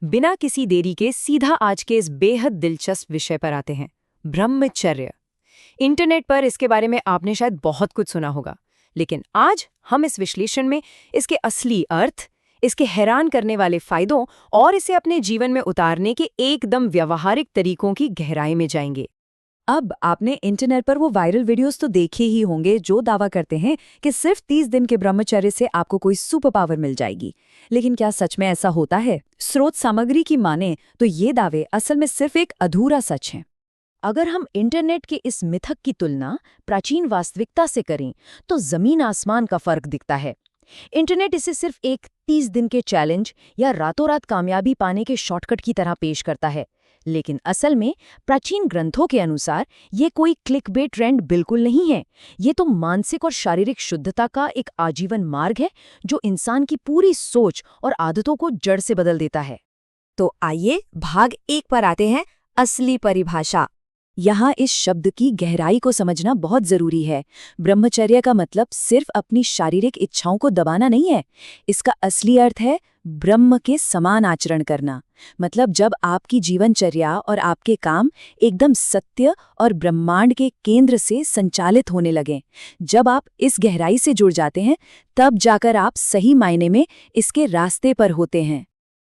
बिना किसी देरी के सीधा आज के इस बेहद दिलचस्प विषय पर आते हैं, ब्रह्मचर्य। इंटरनेट पर इसके बारे में आपने शायद बहुत कुछ सुना होगा, लेकिन आज हम इस विश्लेषण में इसके असली अर्थ, इसके हैरान करने वाले फायदों और इसे अपने जीवन में उतारने के एकदम व्यावहारिक तरीकों की गहराई में जाएंगे। अब आपने इंटरनेट पर वो वायरल वीडियोस तो देखे ही होंगे जो दावा करते हैं कि सिर्फ 30 दिन के ब्रह्मचर्य से आपको कोई सुपर पावर मिल जाएगी। लेकिन क्या सच में ऐसा होता है? स्रोत सामग्री की माने तो ये दावे असल में सिर्फ एक अधूरा सच हैं। अगर हम इंटरनेट के इस मिथक की तुलना प्राचीन वास्तविकता से करें तो जमीन आसमान का फर्क दिखता है। इंटरनेट इसे सिर्फ एक 30 दिन के चैलेंज या रातों रात कामयाबी पाने के शॉर्टकट की तरह पेश करता है, लेकिन असल में प्राचीन ग्रंथों के अनुसार ये कोई क्लिकबेट ट्रेंड बिल्कुल नहीं है। ये तो मानसिक और शारीरिक शुद्धता का एक आजीवन मार्ग है जो इंसान की पूरी सोच और आदतों को जड़ से बदल देता है। तो आइए भाग 1 पर आते हैं, असली परिभाषा। यहाँ इस शब्द की गहराई को समझना बहुत जरूरी है। ब्रह्मचर्य का मतलब सिर्फ अपनी शारीरिक इच्छाओं को दबाना नहीं है। इसका असली अर्थ है ब्रह्म के समान आचरण करना। मतलब जब आपकी जीवनचर्या और आपके काम एकदम सत्य और ब्रह्मांड के केंद्र से संचालित होने लगें। जब आप इस गहराई से जुड़ जाते हैं, तब जाकर आप सही मायने में इसके रास्ते पर होते हैं।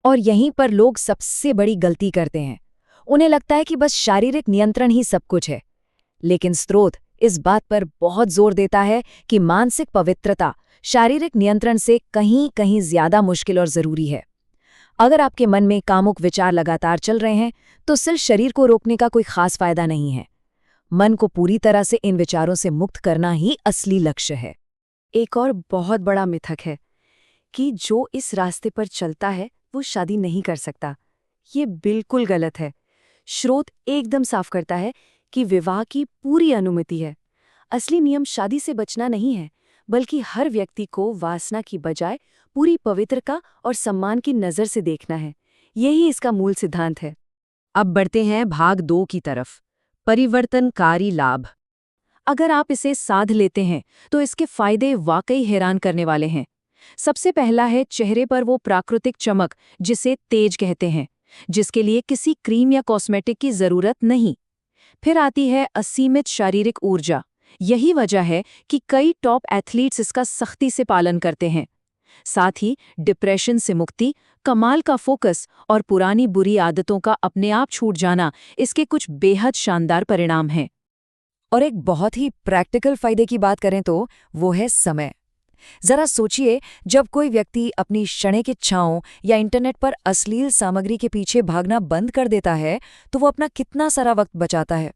और यहीं पर लोग सबसे बड़ी गलती करते हैं। उन्हें लगता है कि बस शारीरिक नियंत्रण ही सब कुछ है, लेकिन स्रोत इस बात पर बहुत जोर देता है कि मानसिक पवित्रता शारीरिक नियंत्रण से कहीं ज्यादा मुश्किल और जरूरी है। अगर आपके मन में कामुक विचार लगातार चल रहे हैं, तो सिर्फ शरीर को रोकने का कोई खास फायदा नहीं है। मन को पूरी तरह से इन विचारों से मुक्त करना ही असली लक्ष्य है। एक और बहुत बड़ा मिथक है कि जो इस रास्ते पर चलता है वो शादी नहीं कर सकता। ये बिल्कुल गलत है। स्रोत एकदम साफ करता है कि विवाह की पूरी अनुमति है। असली नियम शादी से बचना नहीं है, बल्कि हर व्यक्ति को वासना की बजाय पूरी पवित्रता और सम्मान की नज़र से देखना है। यही इसका मूल सिद्धांत है। अब बढ़ते हैं भाग 2 की तरफ, परिवर्तनकारी लाभ। अगर आप इसे साध लेते हैं तो इसके फायदे वाकई हैरान करने वाले हैं। सबसे पहला है चेहरे पर वो प्राकृतिक चमक जिसे तेज कहते हैं, जिसके लिए किसी क्रीम या कॉस्मेटिक की जरूरत नहीं। फिर आती है असीमित शारीरिक ऊर्जा। यही वजह है कि कई टॉप एथलीट्स इसका सख्ती से पालन करते हैं। साथ ही डिप्रेशन से मुक्ति, कमाल का फोकस और पुरानी बुरी आदतों का अपने आप छूट जाना इसके कुछ बेहद शानदार परिणाम हैं। और एक बहुत ही प्रैक्टिकल फायदे की बात करें तो वो है समय। जरा सोचिए, जब कोई व्यक्ति अपनी क्षणिक इच्छाओं या इंटरनेट पर अश्लील सामग्री के पीछे भागना बंद कर देता है, तो वो अपना कितना सारा वक्त बचाता है।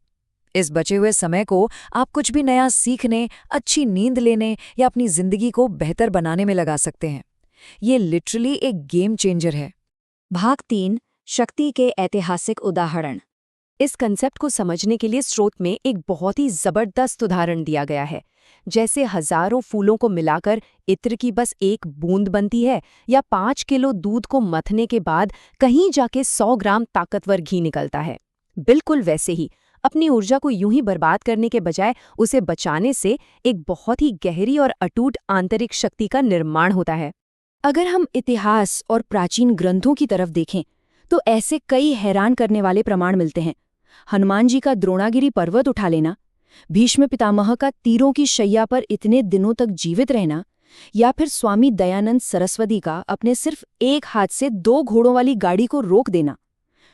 इस बचे हुए समय को आप कुछ भी नया सीखने, अच्छी नींद लेने या अपनी जिंदगी को बेहतर बनाने में लगा सकते हैं। ये लिटरली एक गेम चेंजर है। भाग 3, शक्ति के ऐतिहासिक उदाहरण। इस कंसेप्ट को समझने के लिए स्रोत में एक बहुत ही जबरदस्त उदाहरण दिया गया है। जैसे हजारों फूलों को मिलाकर इत्र की बस एक बूंद बनती है, या 5 किलो दूध को मथने के बाद कहीं जाके 100 ग्राम ताकतवर घी निकलता है। बिल्कुल वैसे ही अपनी ऊर्जा को यूं ही बर्बाद करने के बजाय उसे बचाने से एक बहुत ही गहरी और अटूट आंतरिक शक्ति का निर्माण होता है। अगर हम इतिहास और प्राचीन ग्रंथों की तरफ देखें तो ऐसे कई हैरान करने वाले प्रमाण मिलते हैं। हनुमान जी का द्रोणागिरी पर्वत उठा लेना, भीष्म पितामह का तीरों की शैया पर इतने दिनों तक जीवित रहना, या फिर स्वामी दयानंद सरस्वती का अपने सिर्फ एक हाथ से 2 घोड़ों वाली गाड़ी को रोक देना।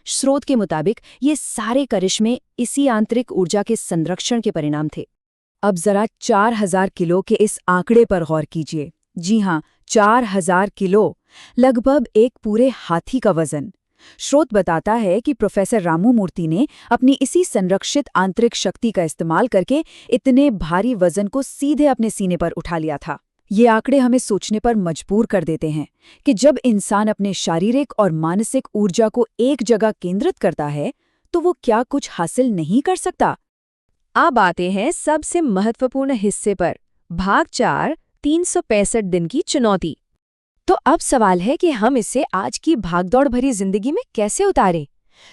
स्रोत के मुताबिक ये सारे करिश्मे इसी आंतरिक ऊर्जा के संरक्षण के परिणाम थे। अब जरा 4000 किलो के इस आंकड़े पर गौर कीजिए। जी हाँ, 4000 किलो, लगभग एक पूरे हाथी का वजन। स्रोत बताता है कि प्रोफेसर रामू मूर्ति ने अपनी इसी संरक्षित आंतरिक शक्ति का इस्तेमाल करके इतने भारी वजन को सीधे अपने सीने पर उठा लिया था। ये आंकड़े हमें सोचने पर मजबूर कर देते हैं कि जब इंसान अपने शारीरिक और मानसिक ऊर्जा को एक जगह केंद्रित करता है, तो वो क्या कुछ हासिल नहीं कर सकता। अब आते हैं सबसे महत्वपूर्ण हिस्से पर, भाग 4, 365 दिन की चुनौती। तो अब सवाल है कि हम इसे आज की भागदौड़ भरी जिंदगी में कैसे उतारें।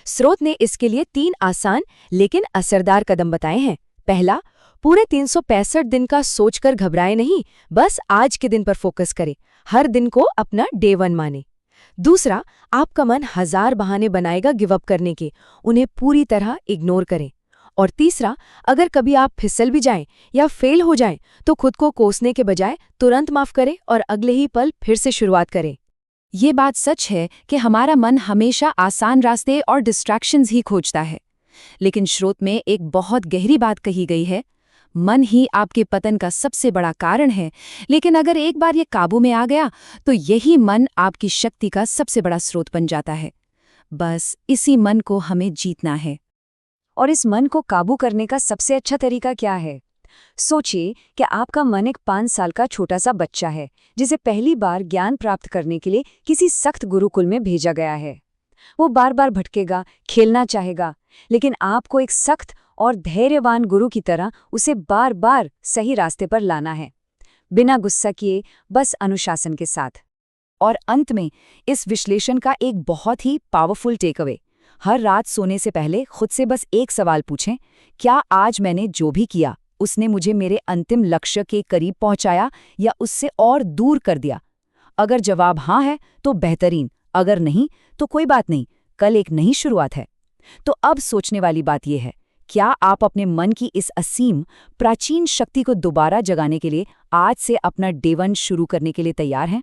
स्रोत ने इसके लिए 3 आसान लेकिन असरदार कदम बताए हैं। पहला, पूरे 365 दिन का सोचकर घबराए नहीं, बस आज के दिन पर फोकस करें। हर दिन को अपना डे 1 माने। दूसरा, आपका मन 1000 बहाने बनाएगा गिव अप करने के, उन्हें पूरी तरह इग्नोर करें। और तीसरा, अगर कभी आप फिसल भी जाएं या फेल हो जाएं, तो खुद को कोसने के बजाय तुरंत माफ करें और अगले ही पल फिर से शुरुआत करें। ये बात सच है कि हमारा मन हमेशा आसान रास्ते और डिस्ट्रैक्शंस ही खोजता है, लेकिन स्रोत में एक बहुत गहरी बात कही गई है, मन ही आपके पतन का सबसे बड़ा कारण है, लेकिन अगर एक बार ये काबू में आ गया तो यही मन आपकी शक्ति का सबसे बड़ा स्रोत बन जाता है। बस इसी मन को हमें जीतना है। और इस मन को काबू करने का सबसे अच्छा तरीका क्या है? सोचिए कि आपका मन एक 5 साल का छोटा सा बच्चा है, जिसे पहली बार ज्ञान प्राप्त करने के लिए किसी सख्त गुरुकुल में भेजा गया है। वो बार बार भटकेगा, खेलना चाहेगा, लेकिन आपको एक सख्त और धैर्यवान गुरु की तरह उसे बार बार सही रास्ते पर लाना है, बिना गुस्सा किए, बस अनुशासन के साथ। और अंत में इस विश्लेषण का एक बहुत ही पावरफुल टेकअवे, हर रात सोने से पहले खुद से बस एक सवाल पूछें, क्या आज मैंने जो भी किया उसने मुझे मेरे अंतिम लक्ष्य के करीब पहुंचाया या उससे और दूर कर दिया? अगर जवाब हाँ है तो बेहतरीन, अगर नहीं तो कोई बात नहीं, कल एक नई शुरुआत है। तो अब सोचने वाली बात यह है, क्या आप अपने मन की इस असीम प्राचीन शक्ति को दोबारा जगाने के लिए आज से अपना डे 1 शुरू करने के लिए तैयार हैं?